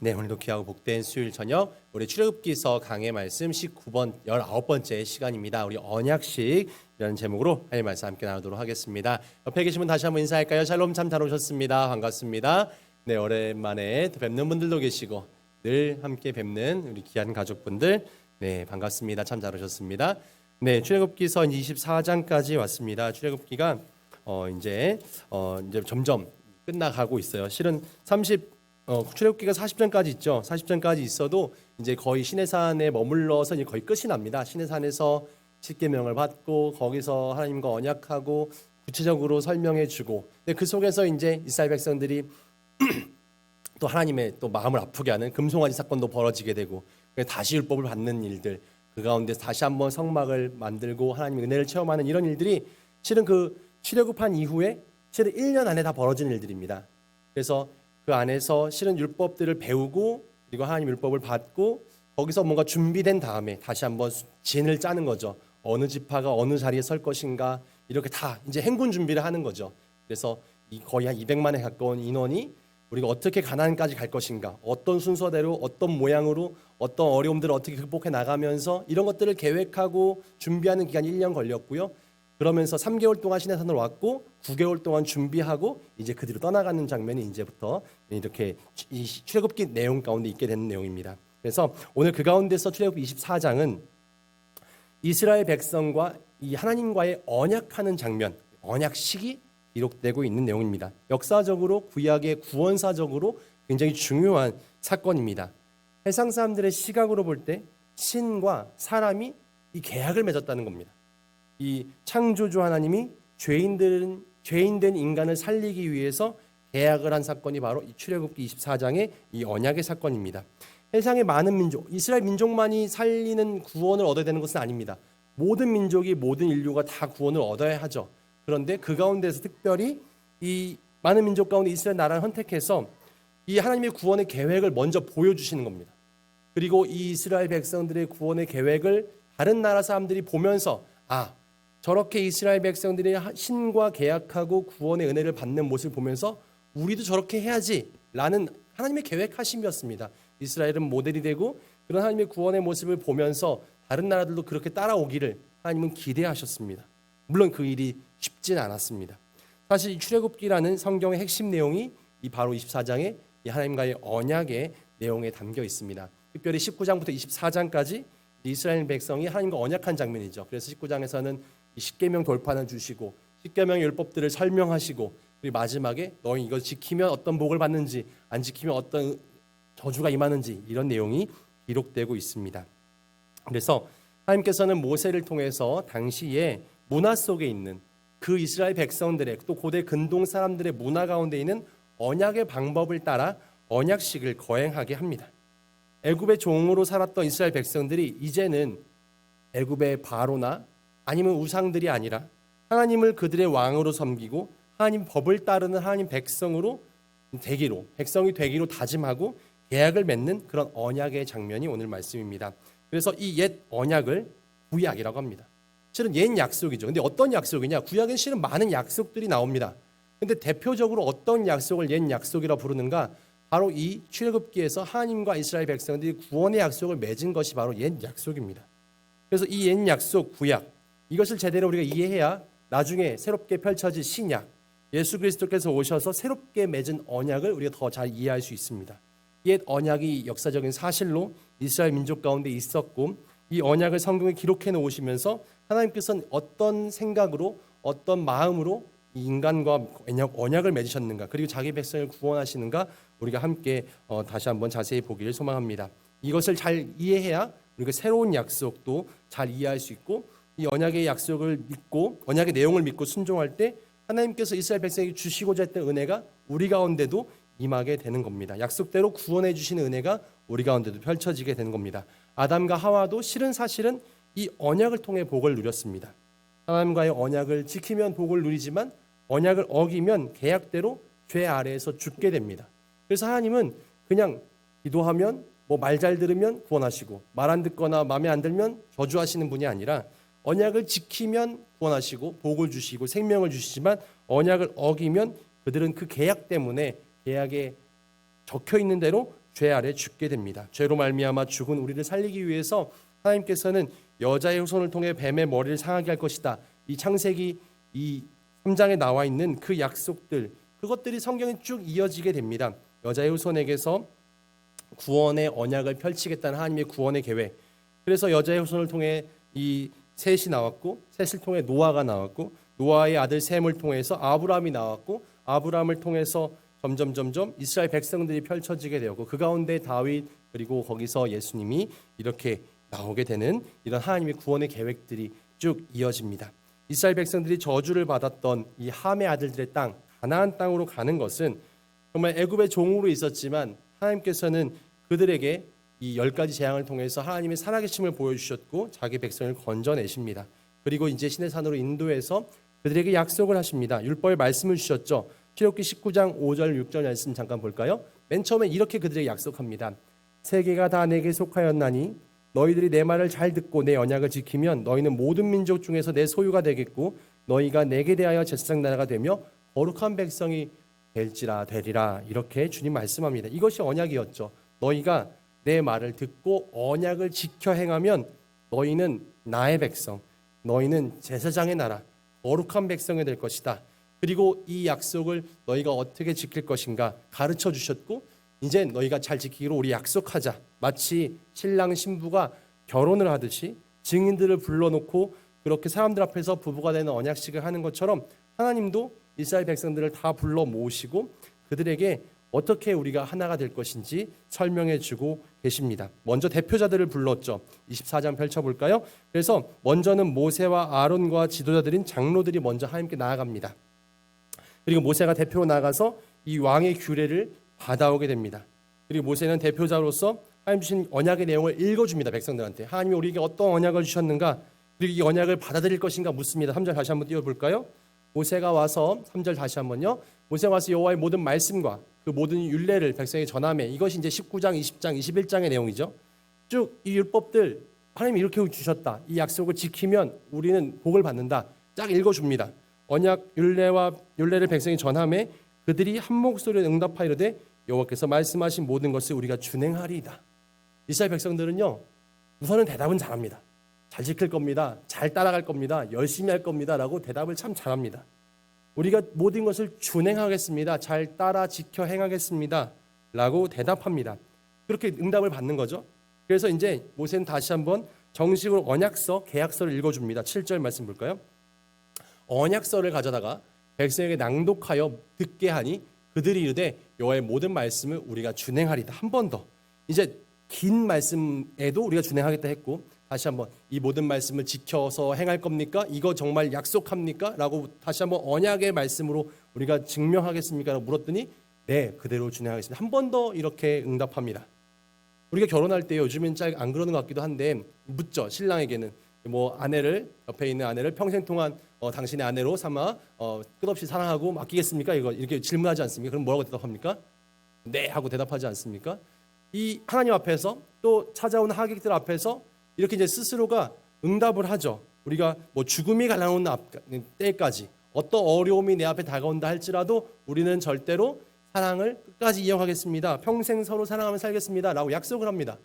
네, 오늘도 귀하고 복된 수요일 저녁 우리 출애굽기서 강의 말씀 19번 19번째 시간입니다. 우리 언약식이라는 제목으로 할 말씀 함께 나누도록 하겠습니다. 옆에 계신 분 다시 한번 인사할까요? 샬롬, 참 잘 오셨습니다. 반갑습니다. 네, 오랜만에 또 뵙는 분들도 계시고 늘 함께 뵙는 우리 귀한 가족분들, 네, 반갑습니다. 참 잘 오셨습니다. 네, 출애굽기서 24장까지 왔습니다. 출애굽기가 이제 점점 끝나가고 있어요. 실은 출애굽기가 40장까지 있죠. 40장까지 있어도 이제 거의 시내산에 머물러서 이제 거의 끝이 납니다. 시내산에서 십계명을 받고 거기서 하나님과 언약하고 구체적으로 설명해주고, 근데 그 속에서 이제 이스라엘 백성들이 또 하나님의 또 마음을 아프게 하는 금송아지 사건도 벌어지게 되고, 다시 율법을 받는 일들, 그 가운데 다시 한번 성막을 만들고 하나님의 은혜를 체험하는 이런 일들이 실은 그 출애굽한 이후에 실은 1년 안에 다 벌어진 일들입니다. 그래서 그 안에서 실은 율법들을 배우고 그리고 하나님 율법을 받고 거기서 뭔가 준비된 다음에 다시 한번 진을 짜는 거죠. 어느 지파가 어느 자리에 설 것인가, 이렇게 다 이제 행군 준비를 하는 거죠. 그래서 거의 한 200만에 가까운 인원이 우리가 어떻게 가나안까지 갈 것인가, 어떤 순서대로 어떤 모양으로 어떤 어려움들을 어떻게 극복해 나가면서 이런 것들을 계획하고 준비하는 기간이 1년 걸렸고요. 그러면서 3개월 동안 시내산으로 왔고 9개월 동안 준비하고 이제 그 뒤로 떠나가는 장면이 이제부터 이렇게 이 출애굽기 내용 가운데 있게 되는 내용입니다. 그래서 오늘 그 가운데서 출애굽기 24장은 이스라엘 백성과 이 하나님과의 언약하는 장면, 언약식이 기록되고 있는 내용입니다. 역사적으로 구약의 구원사적으로 굉장히 중요한 사건입니다. 세상 사람들의 시각으로 볼 때 신과 사람이 이 계약을 맺었다는 겁니다. 이 창조주 하나님이 죄인된 인간을 살리기 위해서 계약을 한 사건이 바로 이 출애굽기 24장의 이 언약의 사건입니다. 세상의 많은 민족, 이스라엘 민족만이 살리는 구원을 얻어야 되는 것은 아닙니다. 모든 민족이, 모든 인류가 다 구원을 얻어야 하죠. 그런데 그 가운데서 특별히 이 많은 민족 가운데 이스라엘 나라를 선택해서 이 하나님의 구원의 계획을 먼저 보여주시는 겁니다. 그리고 이 이스라엘 백성들의 구원의 계획을 다른 나라 사람들이 보면서 저렇게 이스라엘 백성들이 신과 계약하고 구원의 은혜를 받는 모습을 보면서 우리도 저렇게 해야지 라는 하나님의 계획하심이었습니다. 이스라엘은 모델이 되고 그런 하나님의 구원의 모습을 보면서 다른 나라들도 그렇게 따라오기를 하나님은 기대하셨습니다. 물론 그 일이 쉽지는 않았습니다. 사실 이 출애굽기라는 성경의 핵심 내용이 이 바로 24장의 이 하나님과의 언약의 내용에 담겨 있습니다. 특별히 19장부터 24장까지 이스라엘 백성이 하나님과 언약한 장면이죠. 그래서 19장에서는 십계명 돌판을 주시고 십계명의 율법들을 설명하시고, 그리고 마지막에 너희 이걸 지키면 어떤 복을 받는지, 안 지키면 어떤 저주가 임하는지, 이런 내용이 기록되고 있습니다. 그래서 하나님께서는 모세를 통해서 당시에 문화 속에 있는 그 이스라엘 백성들의, 또 고대 근동 사람들의 문화 가운데 있는 언약의 방법을 따라 언약식을 거행하게 합니다. 애굽의 종으로 살았던 이스라엘 백성들이 이제는 애굽의 바로나 아니면 우상들이 아니라 하나님을 그들의 왕으로 섬기고 하나님 법을 따르는 하나님 백성이 되기로 다짐하고 계약을 맺는 그런 언약의 장면이 오늘 말씀입니다. 그래서 이 옛 언약을 구약이라고 합니다. 실은 옛 약속이죠. 근데 어떤 약속이냐? 구약엔 실은 많은 약속들이 나옵니다. 근데 대표적으로 어떤 약속을 옛 약속이라고 부르는가? 바로 이 출애굽기에서 하나님과 이스라엘 백성들이 구원의 약속을 맺은 것이 바로 옛 약속입니다. 그래서 이 옛 약속, 구약, 이것을 제대로 우리가 이해해야 나중에 새롭게 펼쳐질 신약, 예수 그리스도께서 오셔서 새롭게 맺은 언약을 우리가 더 잘 이해할 수 있습니다. 옛 언약이 역사적인 사실로 이스라엘 민족 가운데 있었고, 이 언약을 성경에 기록해 놓으시면서 하나님께서는 어떤 생각으로, 어떤 마음으로 이 인간과 언약을 맺으셨는가, 그리고 자기 백성을 구원하시는가, 우리가 함께 다시 한번 자세히 보기를 소망합니다. 이것을 잘 이해해야 우리가 새로운 약속도 잘 이해할 수 있고, 이 언약의 약속을 믿고 언약의 내용을 믿고 순종할 때 하나님께서 이스라엘 백성에게 주시고자 했던 은혜가 우리 가운데도 임하게 되는 겁니다. 약속대로 구원해 주시는 은혜가 우리 가운데도 펼쳐지게 되는 겁니다. 아담과 하와도 사실은 이 언약을 통해 복을 누렸습니다. 하나님과의 언약을 지키면 복을 누리지만 언약을 어기면 계약대로 죄 아래에서 죽게 됩니다. 그래서 하나님은 그냥 기도하면 말 잘 들으면 구원하시고, 말 안 듣거나 마음에 안 들면 저주하시는 분이 아니라 언약을 지키면 구원하시고 복을 주시고 생명을 주시지만 언약을 어기면 그들은 그 계약 때문에 계약에 적혀 있는 대로 죄 아래 죽게 됩니다. 죄로 말미암아 죽은 우리를 살리기 위해서 하나님께서는 여자의 후손을 통해 뱀의 머리를 상하게 할 것이다. 이 창세기 이 3장에 나와 있는 그 약속들, 그것들이 성경에 쭉 이어지게 됩니다. 여자의 후손에게서 구원의 언약을 펼치겠다는 하나님의 구원의 계획. 그래서 여자의 후손을 통해 이 셋이 나왔고, 셋을 통해 노아가 나왔고, 노아의 아들 셈을 통해서 아브라함이 나왔고, 아브라함을 통해서 점점 이스라엘 백성들이 펼쳐지게 되었고, 그 가운데 다윗, 그리고 거기서 예수님이 이렇게 나오게 되는 이런 하나님의 구원의 계획들이 쭉 이어집니다. 이스라엘 백성들이 저주를 받았던 이 함의 아들들의 땅, 가나안 땅으로 가는 것은 정말 애굽의 종으로 있었지만 하나님께서는 그들에게 이 10가지 재앙을 통해서 하나님의 살아계심을 보여주셨고 자기 백성을 건져내십니다. 그리고 이제 시내산으로 인도해서 그들에게 약속을 하십니다. 율법의 말씀을 주셨죠. 출애굽기 19장 5절 6절 말씀 잠깐 볼까요? 맨 처음에 이렇게 그들에게 약속합니다. 세계가 다 내게 속하였나니 너희들이 내 말을 잘 듣고 내 언약을 지키면 너희는 모든 민족 중에서 내 소유가 되겠고 너희가 내게 대하여 제사장 나라가 되며 거룩한 백성이 되리라. 이렇게 주님 말씀합니다. 이것이 언약이었죠. 너희가 내 말을 듣고 언약을 지켜 행하면 너희는 나의 백성, 너희는 제사장의 나라, 거룩한 백성이 될 것이다. 그리고 이 약속을 너희가 어떻게 지킬 것인가 가르쳐 주셨고 이제 너희가 잘 지키기로 우리 약속하자. 마치 신랑 신부가 결혼을 하듯이 증인들을 불러놓고 그렇게 사람들 앞에서 부부가 되는 언약식을 하는 것처럼 하나님도 이스라엘 백성들을 다 불러 모으시고 그들에게 어떻게 우리가 하나가 될 것인지 설명해 주고 계십니다. 먼저 대표자들을 불렀죠. 24장 펼쳐볼까요? 그래서 먼저는 모세와 아론과 지도자들인 장로들이 먼저 하나님께 나아갑니다. 그리고 모세가 대표로 나가서 이 왕의 규례를 받아오게 됩니다. 그리고 모세는 대표자로서 하나님 주신 언약의 내용을 읽어줍니다. 백성들한테. 하나님이 우리에게 어떤 언약을 주셨는가, 그리고 이 언약을 받아들일 것인가 묻습니다. 3절 다시 한번 띄워볼까요? 모세가 와서 3절 다시 한번요. 모세가 와서 여호와의 모든 말씀과 그 모든 율례를 백성에게 전하매. 이것이 이제 19장, 20장, 21장의 내용이죠. 쭉 이 율법들 하나님이 이렇게 주셨다. 이 약속을 지키면 우리는 복을 받는다. 쫙 읽어줍니다. 언약 율례를 백성이 전하매 그들이 한 목소리로 응답하이르되 여호와께서 말씀하신 모든 것을 우리가 준행하리이다. 이스라엘 백성들은요, 우선은 대답은 잘합니다. 잘 지킬 겁니다. 잘 따라갈 겁니다. 열심히 할 겁니다. 라고 대답을 참 잘합니다. 우리가 모든 것을 준행하겠습니다. 잘 따라 지켜 행하겠습니다. 라고 대답합니다. 그렇게 응답을 받는 거죠. 그래서 이제 모세는 다시 한번 정식으로 언약서, 계약서를 읽어줍니다. 7절 말씀 볼까요? 언약서를 가져다가 백성에게 낭독하여 듣게 하니 그들이 이르되 여호와의 모든 말씀을 우리가 준행하리다. 한 번 더. 이제 긴 말씀에도 우리가 준행하겠다 했고 다시 한번 이 모든 말씀을 지켜서 행할 겁니까? 이거 정말 약속합니까? 라고 다시 한번 언약의 말씀으로 우리가 증명하겠습니까? 라고 물었더니 네, 그대로 준행하겠습니다. 한 번 더 이렇게 응답합니다. 우리가 결혼할 때 요즘엔 잘 안 그러는 것 같기도 한데 묻죠. 신랑에게는 뭐 아내를, 옆에 있는 아내를 평생 동안 당신의 아내로 삼아 끝없이 사랑하고 맡기겠습니까? 이렇게 질문하지 않습니까? 그럼 뭐라고 대답합니까? 네 하고 대답하지 않습니까? 이 하나님 앞에서 또 찾아온 하객들 앞에서 이렇게 이제 스스로가 응답을 하죠. 우리가 뭐 죽음이 갈라놓는 때까지 어떤 어려움이 내 앞에 다가온다 할지라도 우리는 절대로 사랑을 끝까지 이어가겠습니다. 평생 서로 사랑하며 살겠습니다. 라고 약속을 합니다.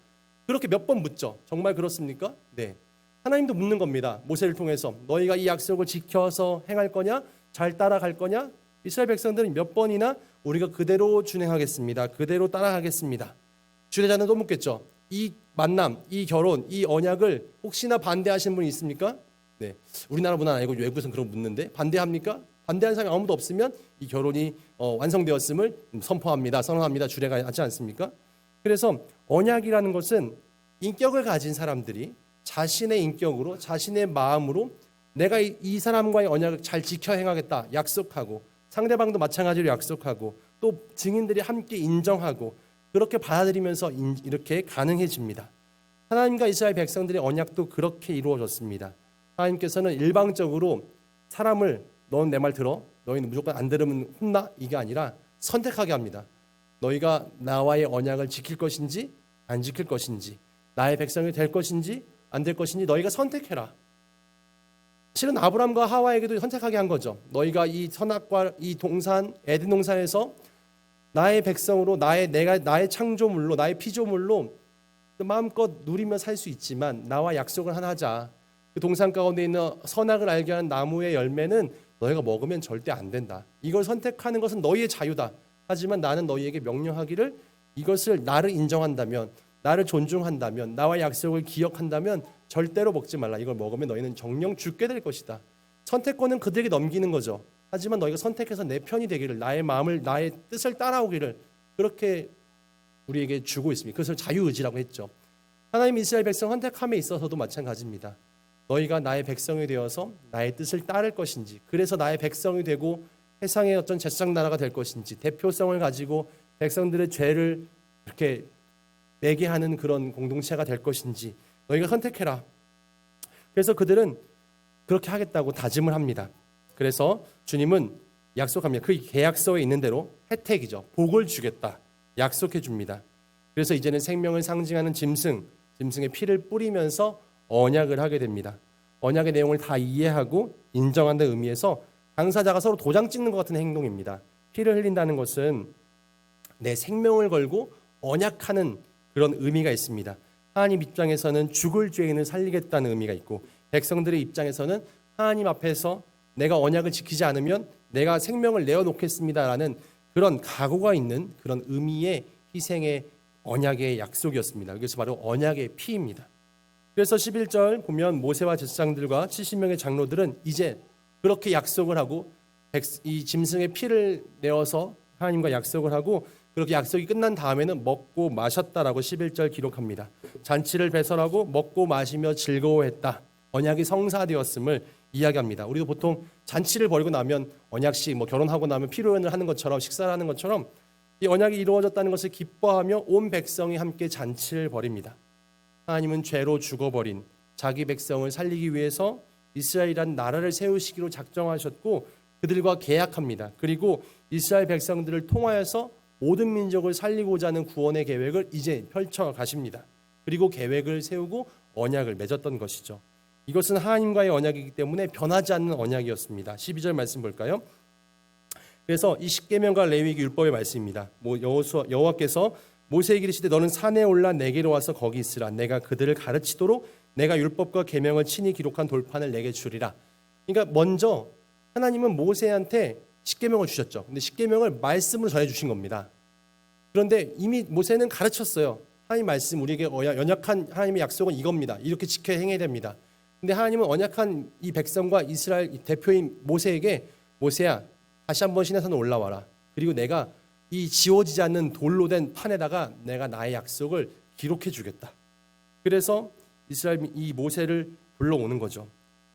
그렇게 몇 번 묻죠. 정말 그렇습니까? 네. 하나님도 묻는 겁니다. 모세를 통해서 너희가 이 약속을 지켜서 행할 거냐? 잘 따라갈 거냐? 이스라엘 백성들은 몇 번이나 우리가 그대로 준행하겠습니다. 그대로 따라가겠습니다. 주례자는 또 묻겠죠. 이 만남, 이 결혼, 이 언약을 혹시나 반대하시는 분이 있습니까? 네. 우리나라뿐만 아니고 외국에서는 그런 묻는데 반대합니까? 반대하는 사람이 아무도 없으면 이 결혼이 완성되었음을 선포합니다. 선언합니다. 주례가 하지 않습니까? 그래서 언약이라는 것은 인격을 가진 사람들이 자신의 인격으로 자신의 마음으로 내가 이 사람과의 언약을 잘 지켜 행하겠다 약속하고 상대방도 마찬가지로 약속하고 또 증인들이 함께 인정하고 그렇게 받아들이면서 이렇게 가능해집니다. 하나님과 이스라엘 백성들의 언약도 그렇게 이루어졌습니다. 하나님께서는 일방적으로 사람을 너는 내 말 들어 너희는 무조건 안 들으면 혼나 이게 아니라 선택하게 합니다. 너희가 나와의 언약을 지킬 것인지 안 지킬 것인지 나의 백성이 될 것인지 안 될 것인지 너희가 선택해라. 실은 아브람과 하와에게도 선택하게 한 거죠. 너희가 이 선악과 이 동산 에덴 동산에서 나의 백성으로 나의 창조물로 나의 피조물로 마음껏 누리며 살 수 있지만 나와 약속을 하나 하자. 그 동산 가운데 있는 선악을 알게 하는 나무의 열매는 너희가 먹으면 절대 안 된다. 이걸 선택하는 것은 너희의 자유다. 하지만 나는 너희에게 명령하기를 이것을 나를 인정한다면, 나를 존중한다면, 나와 약속을 기억한다면 절대로 먹지 말라. 이걸 먹으면 너희는 정령 죽게 될 것이다. 선택권은 그들에게 넘기는 거죠. 하지만 너희가 선택해서 내 편이 되기를, 나의 마음을, 나의 뜻을 따라오기를 그렇게 우리에게 주고 있습니다. 그것을 자유의지라고 했죠. 하나님 이스라엘 백성 선택함에 있어서도 마찬가지입니다. 너희가 나의 백성이 되어서 나의 뜻을 따를 것인지, 그래서 나의 백성이 되고 세상의 어떤 제사장 나라가 될 것인지, 대표성을 가지고 백성들의 죄를 이렇게 내게 하는 그런 공동체가 될 것인지 너희가 선택해라. 그래서 그들은 그렇게 하겠다고 다짐을 합니다. 그래서 주님은 약속합니다. 그 계약서에 있는 대로 혜택이죠. 복을 주겠다. 약속해 줍니다. 그래서 이제는 생명을 상징하는 짐승의 피를 뿌리면서 언약을 하게 됩니다. 언약의 내용을 다 이해하고 인정한다는 의미에서 당사자가 서로 도장 찍는 것 같은 행동입니다. 피를 흘린다는 것은 내 생명을 걸고 언약하는 그런 의미가 있습니다. 하나님 입장에서는 죽을 죄인을 살리겠다는 의미가 있고, 백성들의 입장에서는 하나님 앞에서 내가 언약을 지키지 않으면 내가 생명을 내어놓겠습니다라는 그런 각오가 있는 그런 의미의 희생의 언약의 약속이었습니다. 그래서 바로 언약의 피입니다. 그래서 11절 보면 모세와 제사장들과 70명의 장로들은 이제 그렇게 약속을 하고 이 짐승의 피를 내어서 하나님과 약속을 하고, 그렇게 약속이 끝난 다음에는 먹고 마셨다라고 11절 기록합니다. 잔치를 배설하고 먹고 마시며 즐거워했다. 언약이 성사되었음을 이야기합니다. 우리도 보통 잔치를 벌이고 나면 언약식 결혼하고 나면 피로연을 하는 것처럼, 식사를 하는 것처럼 이 언약이 이루어졌다는 것을 기뻐하며 온 백성이 함께 잔치를 벌입니다. 하나님은 죄로 죽어버린 자기 백성을 살리기 위해서 이스라엘이라는 나라를 세우시기로 작정하셨고 그들과 계약합니다. 그리고 이스라엘 백성들을 통하여서 모든 민족을 살리고자 하는 구원의 계획을 이제 펼쳐 가십니다. 그리고 계획을 세우고 언약을 맺었던 것이죠. 이것은 하나님과의 언약이기 때문에 변하지 않는 언약이었습니다. 12절 말씀 볼까요? 그래서 이 십계명과 레위기 율법의 말씀입니다. 여호와께서 모세에게 이르시되 너는 산에 올라 내게로 와서 거기 있으라. 내가 그들을 가르치도록 내가 율법과 계명을 친히 기록한 돌판을 내게 주리라. 그러니까 먼저 하나님은 모세한테 십계명을 주셨죠. 근데 십계명을 말씀으로 전해 주신 겁니다. 그런데 이미 모세는 가르쳤어요. 하나님 말씀, 우리에게 연약한 하나님의 약속은 이겁니다. 이렇게 지켜 행해야 됩니다. 근데 하나님은 언약한 이 백성과 이스라엘 대표인 모세에게, 모세야 다시 한번 시내산으로 올라와라. 그리고 내가 이 지워지지 않는 돌로 된 판에다가 내가 나의 약속을 기록해 주겠다. 그래서 이스라엘 이 모세를 불러오는 거죠.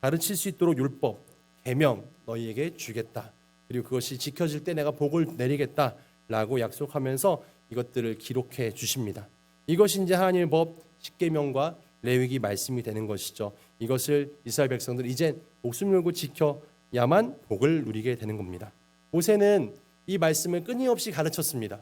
가르칠 수 있도록 율법, 계명 너희에게 주겠다. 그리고 그것이 지켜질 때 내가 복을 내리겠다라고 약속하면서 이것들을 기록해 주십니다. 이것이 이제 하나님의 법, 십계명과 레위기 말씀이 되는 것이죠. 이것을 이스라엘 백성들 이제 목숨 걸고 지켜야만 복을 누리게 되는 겁니다. 모세는 이 말씀을 끊임없이 가르쳤습니다.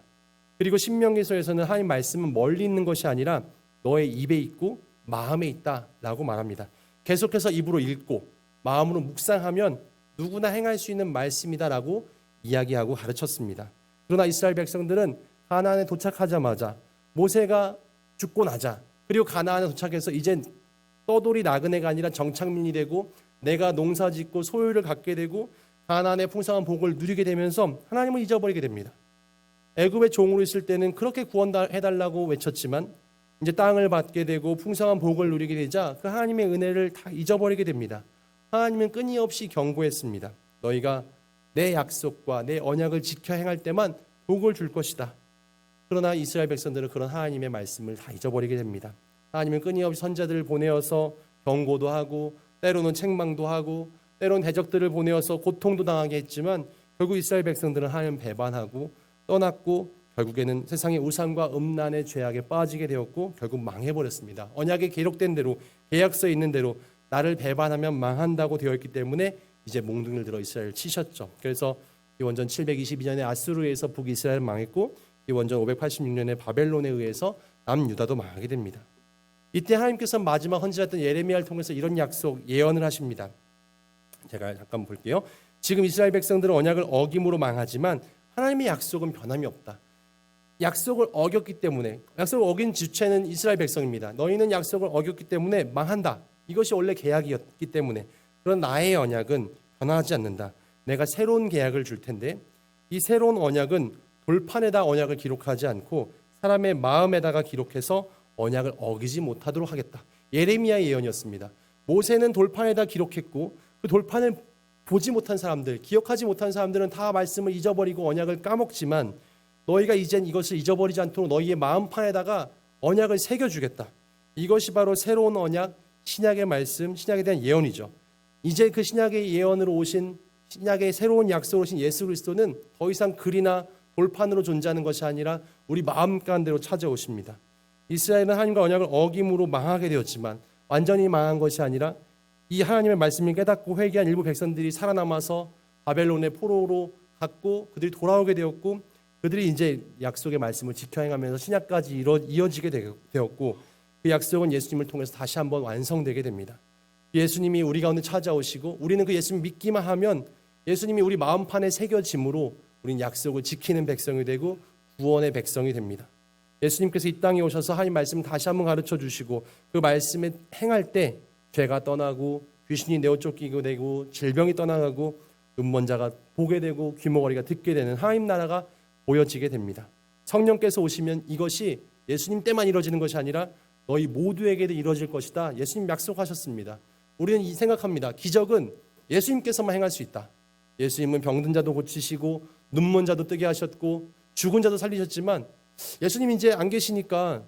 그리고 신명기서에서는 하나님 말씀은 멀리 있는 것이 아니라 너의 입에 있고 마음에 있다라고 말합니다. 계속해서 입으로 읽고 마음으로 묵상하면 누구나 행할 수 있는 말씀이다라고 이야기하고 가르쳤습니다. 그러나 이스라엘 백성들은 가나안에 도착하자마자 모세가 죽고 나자, 그리고 가나안에 도착해서 이젠 떠돌이 나그네가 아니라 정착민이 되고 내가 농사짓고 소유를 갖게 되고 가나안의 풍성한 복을 누리게 되면서 하나님을 잊어버리게 됩니다. 애굽의 종으로 있을 때는 그렇게 구원해달라고 외쳤지만 이제 땅을 받게 되고 풍성한 복을 누리게 되자 그 하나님의 은혜를 다 잊어버리게 됩니다. 하나님은 끊임없이 경고했습니다. 너희가 내 약속과 내 언약을 지켜 행할 때만 복을 줄 것이다. 그러나 이스라엘 백성들은 그런 하나님의 말씀을 다 잊어버리게 됩니다. 하나님은 끊임없이 선자들을 보내어서 경고도 하고 때로는 책망도 하고 때로는 대적들을 보내어서 고통도 당하게 했지만 결국 이스라엘 백성들은 하나님 배반하고 떠났고 결국에는 세상의 우상과 음란의 죄악에 빠지게 되었고 결국 망해버렸습니다. 언약에 기록된 대로, 계약서에 있는 대로 나를 배반하면 망한다고 되어 있기 때문에 이제 몽둥이를 들어 이스라엘을 치셨죠. 그래서 기원전 722년에 아수르에서 북이스라엘 망했고 기원전 586년에 바벨론에 의해서 남유다도 망하게 됩니다. 이때 하나님께서 마지막 선지자였던 예레미야를 통해서 이런 약속, 예언을 하십니다. 제가 잠깐 볼게요. 지금 이스라엘 백성들은 언약을 어김으로 망하지만 하나님의 약속은 변함이 없다. 약속을 어겼기 때문에, 약속을 어긴 주체는 이스라엘 백성입니다. 너희는 약속을 어겼기 때문에 망한다. 이것이 원래 계약이었기 때문에. 그런 나의 언약은 변하지 않는다. 내가 새로운 계약을 줄 텐데 이 새로운 언약은 돌판에다 언약을 기록하지 않고 사람의 마음에다가 기록해서 언약을 어기지 못하도록 하겠다. 예레미야의 예언이었습니다. 모세는 돌판에다 기록했고 그 돌판을 보지 못한 사람들, 기억하지 못한 사람들은 다 말씀을 잊어버리고 언약을 까먹지만 너희가 이젠 이것을 잊어버리지 않도록 너희의 마음판에다가 언약을 새겨주겠다. 이것이 바로 새로운 언약, 신약의 말씀, 신약에 대한 예언이죠. 이제 그 신약의 예언으로 오신, 신약의 새로운 약속으로 오신 예수 그리스도는 더 이상 글이나 돌판으로 존재하는 것이 아니라 우리 마음 가운데로 찾아오십니다. 이스라엘은 하나님과 언약을 어김으로 망하게 되었지만 완전히 망한 것이 아니라 이 하나님의 말씀을 깨닫고 회개한 일부 백성들이 살아남아서 바벨론의 포로로 갔고 그들이 돌아오게 되었고 그들이 이제 약속의 말씀을 지켜 행하면서 신약까지 이어지게 되었고 그 약속은 예수님을 통해서 다시 한번 완성되게 됩니다. 예수님이 우리 가운데 찾아오시고 우리는 그 예수님 믿기만 하면 예수님이 우리 마음판에 새겨짐으로 우리는 약속을 지키는 백성이 되고 구원의 백성이 됩니다. 예수님께서 이 땅에 오셔서 하나님 말씀 다시 한번 가르쳐 주시고 그 말씀에 행할 때 죄가 떠나고 귀신이 내어 쫓기게 되고 질병이 떠나가고 눈먼 자가 보게 되고 귀머거리가 듣게 되는 하나님 나라가 보여지게 됩니다. 성령께서 오시면 이것이 예수님 때만 이루어지는 것이 아니라 너희 모두에게도 이루어질 것이다. 예수님 약속하셨습니다. 우리는 이 생각합니다. 기적은 예수님께서만 행할 수 있다. 예수님은 병든 자도 고치시고 눈먼 자도 뜨게 하셨고 죽은 자도 살리셨지만 예수님이 이제 안 계시니까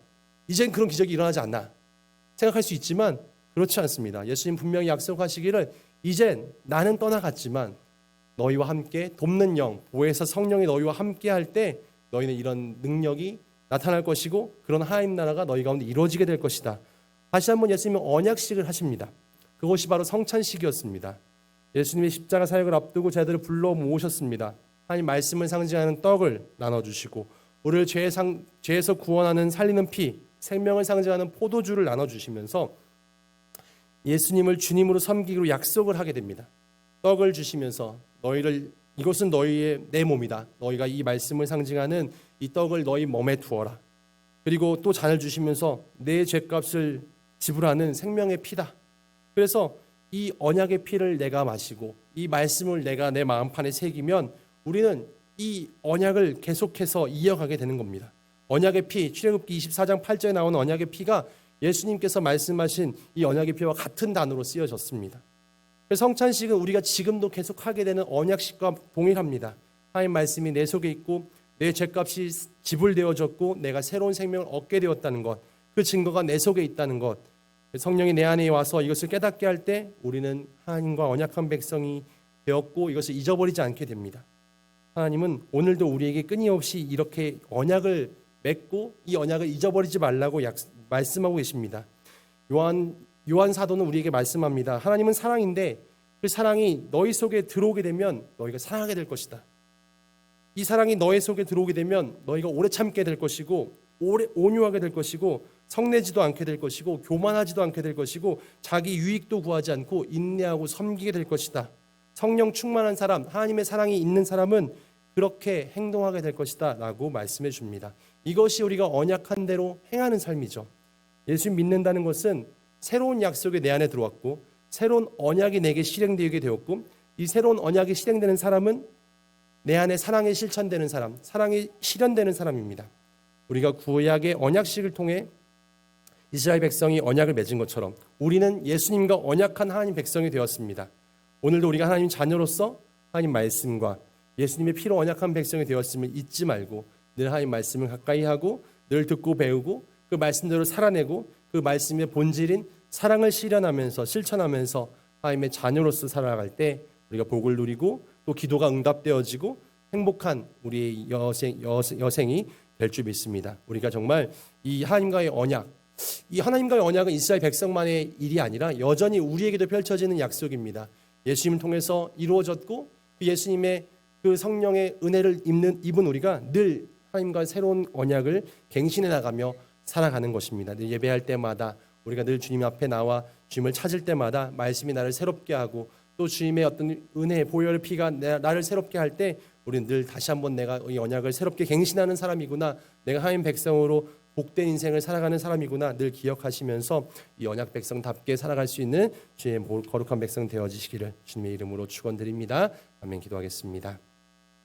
이젠 그런 기적이 일어나지 않나 생각할 수 있지만 그렇지 않습니다. 예수님 분명히 약속하시기를 이젠 나는 떠나갔지만 너희와 함께 돕는 영, 보혜사 성령이 너희와 함께 할 때 너희는 이런 능력이 나타날 것이고 그런 하나님 나라가 너희 가운데 이루어지게 될 것이다. 다시 한번 예수님은 언약식을 하십니다. 그것이 바로 성찬식이었습니다. 예수님의 십자가 사역을 앞두고 제자들을 불러 모으셨습니다. 하나님 말씀을 상징하는 떡을 나눠주시고 우리를 죄에서 구원하는 살리는 피, 생명을 상징하는 포도주를 나눠주시면서 예수님을 주님으로 섬기기로 약속을 하게 됩니다. 떡을 주시면서 이것은 너희의 내 몸이다. 너희가 이 말씀을 상징하는 이 떡을 너희 몸에 두어라. 그리고 또 잔을 주시면서 내 죄값을 지불하는 생명의 피다. 그래서 이 언약의 피를 내가 마시고 이 말씀을 내가 내 마음판에 새기면 우리는 이 언약을 계속해서 이어가게 되는 겁니다. 언약의 피, 출애굽기 24장 8절에 나오는 언약의 피가 예수님께서 말씀하신 이 언약의 피와 같은 단어로 쓰여졌습니다. 성찬식은 우리가 지금도 계속하게 되는 언약식과 동일합니다. 하나님 말씀이 내 속에 있고 내 죄값이 지불되어졌고 내가 새로운 생명을 얻게 되었다는 것, 그 증거가 내 속에 있다는 것, 성령이 내 안에 와서 이것을 깨닫게 할 때 우리는 하나님과 언약한 백성이 되었고 이것을 잊어버리지 않게 됩니다. 하나님은 오늘도 우리에게 끊임없이 이렇게 언약을 맺고 이 언약을 잊어버리지 말라고 말씀하고 계십니다. 요한 사도는 우리에게 말씀합니다. 하나님은 사랑인데 그 사랑이 너희 속에 들어오게 되면 너희가 사랑하게 될 것이다. 이 사랑이 너희 속에 들어오게 되면 너희가 오래 참게 될 것이고 오래 온유하게 될 것이고 성내지도 않게 될 것이고 교만하지도 않게 될 것이고 자기 유익도 구하지 않고 인내하고 섬기게 될 것이다. 성령 충만한 사람, 하나님의 사랑이 있는 사람은 그렇게 행동하게 될 것이다 라고 말씀해 줍니다. 이것이 우리가 언약한 대로 행하는 삶이죠. 예수 믿는다는 것은 새로운 약속이 내 안에 들어왔고 새로운 언약이 내게 실행되게 되었고 이 새로운 언약이 실행되는 사람은 내 안에 사랑이 실천되는 사람, 사랑이 실현되는 사람입니다. 우리가 구약의 언약식을 통해 이스라엘 백성이 언약을 맺은 것처럼 우리는 예수님과 언약한 하나님 백성이 되었습니다. 오늘도 우리가 하나님 자녀로서 하나님 말씀과 예수님의 피로 언약한 백성이 되었음을 잊지 말고 늘 하나님 말씀을 가까이 하고 늘 듣고 배우고 그 말씀대로 살아내고 그 말씀의 본질인 사랑을 실천하면서 하나님의 자녀로서 살아갈 때 우리가 복을 누리고 또 기도가 응답되어지고 행복한 우리의 여생이 될 줄 믿습니다. 우리가 정말 이 하나님과의 언약, 이 하나님과의 언약은 이스라엘 백성만의 일이 아니라 여전히 우리에게도 펼쳐지는 약속입니다. 예수님을 통해서 이루어졌고 그 예수님의 그 성령의 은혜를 입은 우리가 늘 하나님과 새로운 언약을 갱신해 나가며 살아가는 것입니다. 늘 예배할 때마다 우리가 늘 주님 앞에 나와 주님을 찾을 때마다 말씀이 나를 새롭게 하고 또 주님의 어떤 은혜, 보혈의 피가 나를 새롭게 할 때 우리는 늘 다시 한번 내가 이 언약을 새롭게 갱신하는 사람이구나. 내가 하나님 백성으로 복된 인생을 살아가는 사람이구나. 늘 기억하시면서 이 언약 백성답게 살아갈 수 있는 주의 거룩한 백성 되어지시기를 주님의 이름으로 축원드립니다. 아멘. 기도하겠습니다.